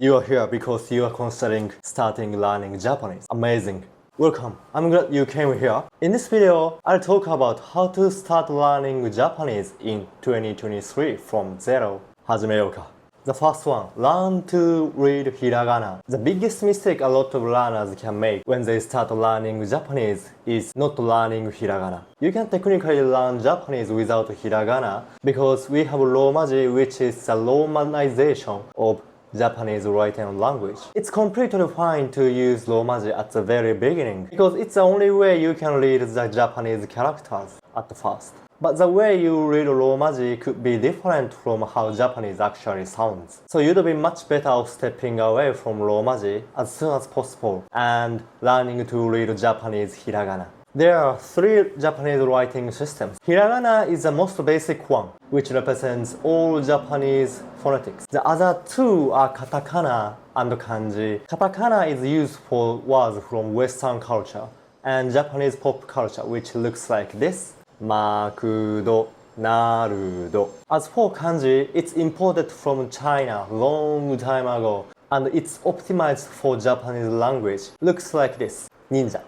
You are here because you are considering starting learning Japanese. Amazing. Welcome. I'm glad you came here. In this video, I'll talk about how to start learning Japanese in 2023 from zero. 始めようか. The first one, learn to read hiragana. The biggest mistake a lot of learners can make when they start learning Japanese is not learning hiragana. You can technically learn Japanese without hiragana because we have Romaji, which is the romanization of Japanese written language. It's completely fine to use Romaji at the very beginning because it's the only way you can read the Japanese characters at first. But the way you read Romaji could be different from how Japanese actually sounds. So you'd be much better off stepping away from Romaji as soon as possible and learning to read Japanese hiragana. There are three Japanese writing systems. Hiragana is the most basic one, which represents all Japanese phonetics. The other two are katakana and kanji. Katakana is used for words from Western culture and Japanese pop culture, which looks like this. Makudo, narudo. As for kanji, it's imported from China long time ago and it's optimized for Japanese language. Looks like this. Ninja.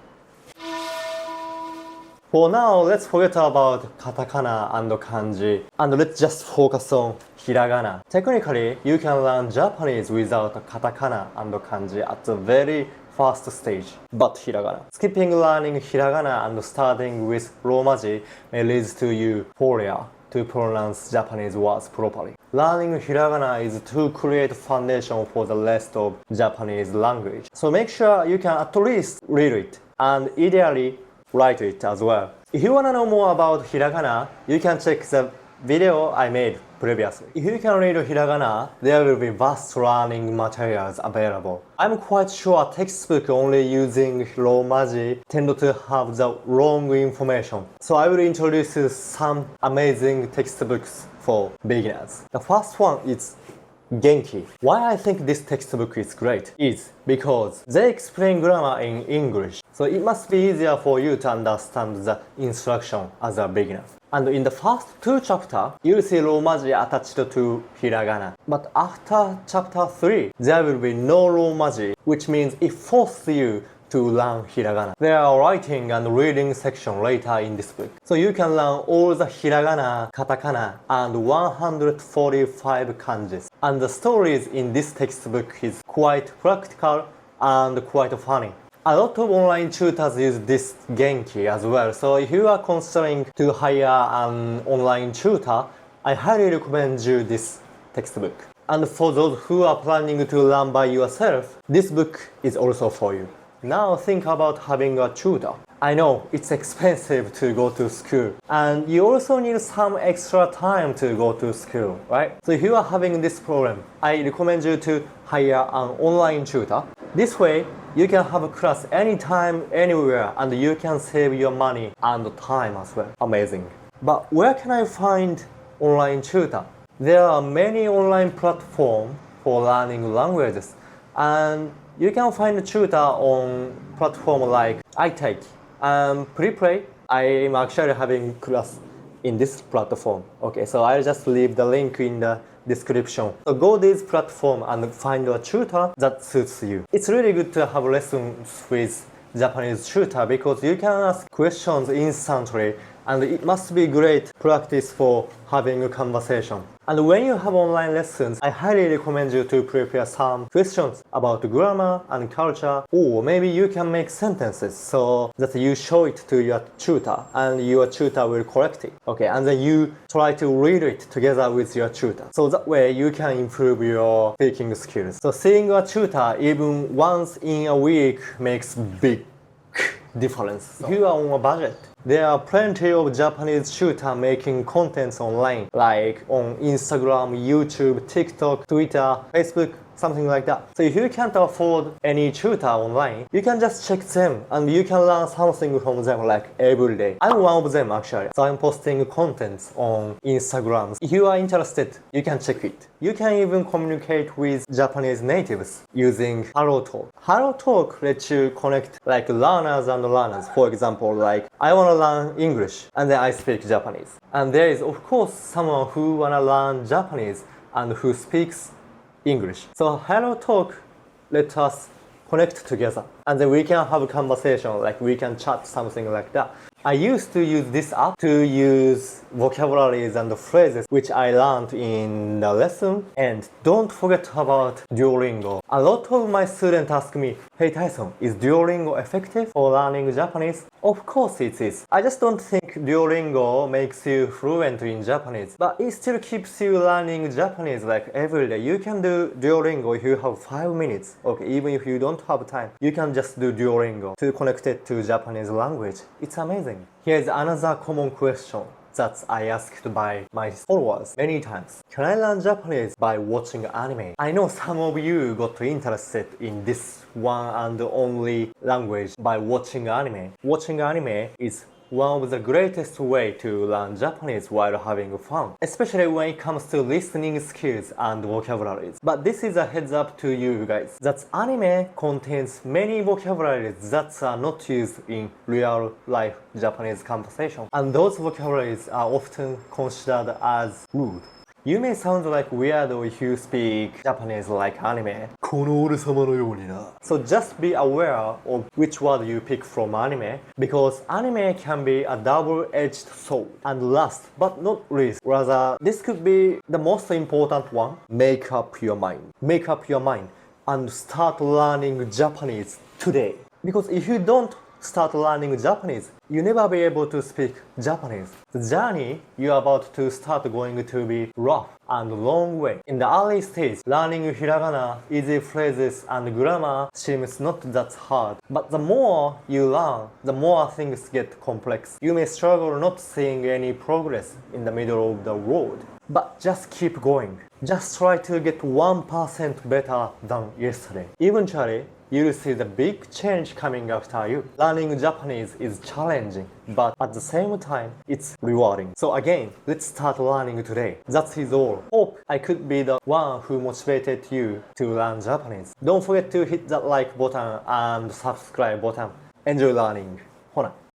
For now, let's forget about katakana and kanji and let's just focus on hiragana. Technically, you can learn Japanese without katakana and kanji at the very first stage, but hiragana. Skipping learning hiragana and starting with Romaji may lead to you failure to pronounce Japanese words properly. Learning hiragana is to create foundation for the rest of Japanese language. So make sure you can at least read it and ideally write it as well. If you wanna know more about hiragana, you can check the video I made previously. If you can read hiragana, there will be vast learning materials available. I'm quite sure textbook only using Romaji tend to have the wrong information. So I will introduce some amazing textbooks for beginners. The first one is Genki. Why I think this textbook is great is because they explain grammar in English. So it must be easier for you to understand the instruction as a beginner. And in the first two chapters, you'll see Romaji attached to hiragana. But after chapter 3, there will be no Romaji, which means it forces you to learn hiragana. There are writing and reading section later in this book. So you can learn all the hiragana, katakana, and 145 kanjis. And the stories in this textbook is quite practical and quite funny. A lot of online tutors use this Genki as well, so if you are considering to hire an online tutor, I highly recommend you this textbook. And for those who are planning to learn by yourself, this book is also for you. Now think about having a tutor. I know it's expensive to go to school and you also need some extra time to go to school, right? So if you are having this problem, I recommend you to hire an online tutor. This way, you can have a class anytime, anywhere, and you can save your money and time as well. Amazing. But where can I find online tutor? There are many online platforms for learning languages, and you can find a tutor on platforms like iTake and Preplay. I am actually having class in this platform. Okay, so I'll just leave the link in the description. So go to this platform and find a tutor that suits you. It's really good to have lessons with Japanese tutor because you can ask questions instantly and it must be great practice for having a conversation. And when you have online lessons, I highly recommend you to prepare some questions about grammar and culture, or maybe you can make sentences so that you show it to your tutor and your tutor will correct it. Okay, and then you try to read it together with your tutor. So that way you can improve your speaking skills. So seeing a tutor even once in a week makes big difference. If you are on a budget, there are plenty of Japanese tutors making contents online, like on Instagram, YouTube, TikTok, Twitter, Facebook, something like that. So if you can't afford any tutor online, you can just check them and you can learn something from them like every day. I'm one of them actually. So I'm posting contents on Instagram. If you are interested, you can check it. You can even communicate with Japanese natives using HelloTalk. HelloTalk lets you connect like learners and learners. For example, like I want to learn English and then I speak Japanese. And there is of course someone who want to learn Japanese and who speaks English. So hello talk, let us connect together and then we can have a conversation, like we can chat, something like that. I used to use this app to use vocabularies and phrases which I learned in the lesson. And don't forget about Duolingo. A lot of my students ask me, hey Tyson, is Duolingo effective for learning Japanese? Of course it is. I just don't think Duolingo makes you fluent in Japanese, but it still keeps you learning Japanese like every day. You can do Duolingo if you have 5 minutes. Okay, even if you don't have time, you can just do Duolingo to connect it to Japanese language. It's amazing. Here's another common question that I asked by my followers many times. Can I learn Japanese by watching anime? I know some of you got interested in this one and only language by watching anime. Watching anime is one of the greatest way to learn Japanese while having fun, especially when it comes to listening skills and vocabularies. But this is a heads up to you guys, that anime contains many vocabularies that are not used in real life Japanese conversation, and those vocabularies are often considered as rude. You may sound like weirdo if you speak Japanese like anime. この俺様のようにな. So just be aware of which word you pick from anime, because anime can be a double-edged sword. And last but not least, rather, this could be the most important one, make up your mind. Make up your mind and start learning Japanese today. Because if you don't start learning Japanese, you never be able to speak Japanese. The journey you're about to start going to be rough and long way. In the early stage, learning hiragana, easy phrases and grammar seems not that hard. But the more you learn, the more things get complex. You may struggle not seeing any progress in the middle of the road. But just keep going. Just try to get 1% better than yesterday. Eventually, you'll see the big change coming after you. Learning Japanese is challenging, but at the same time, it's rewarding. So again, let's start learning today. That is all. Hope I could be the one who motivated you to learn Japanese. Don't forget to hit that like button and subscribe button. Enjoy learning. ほな。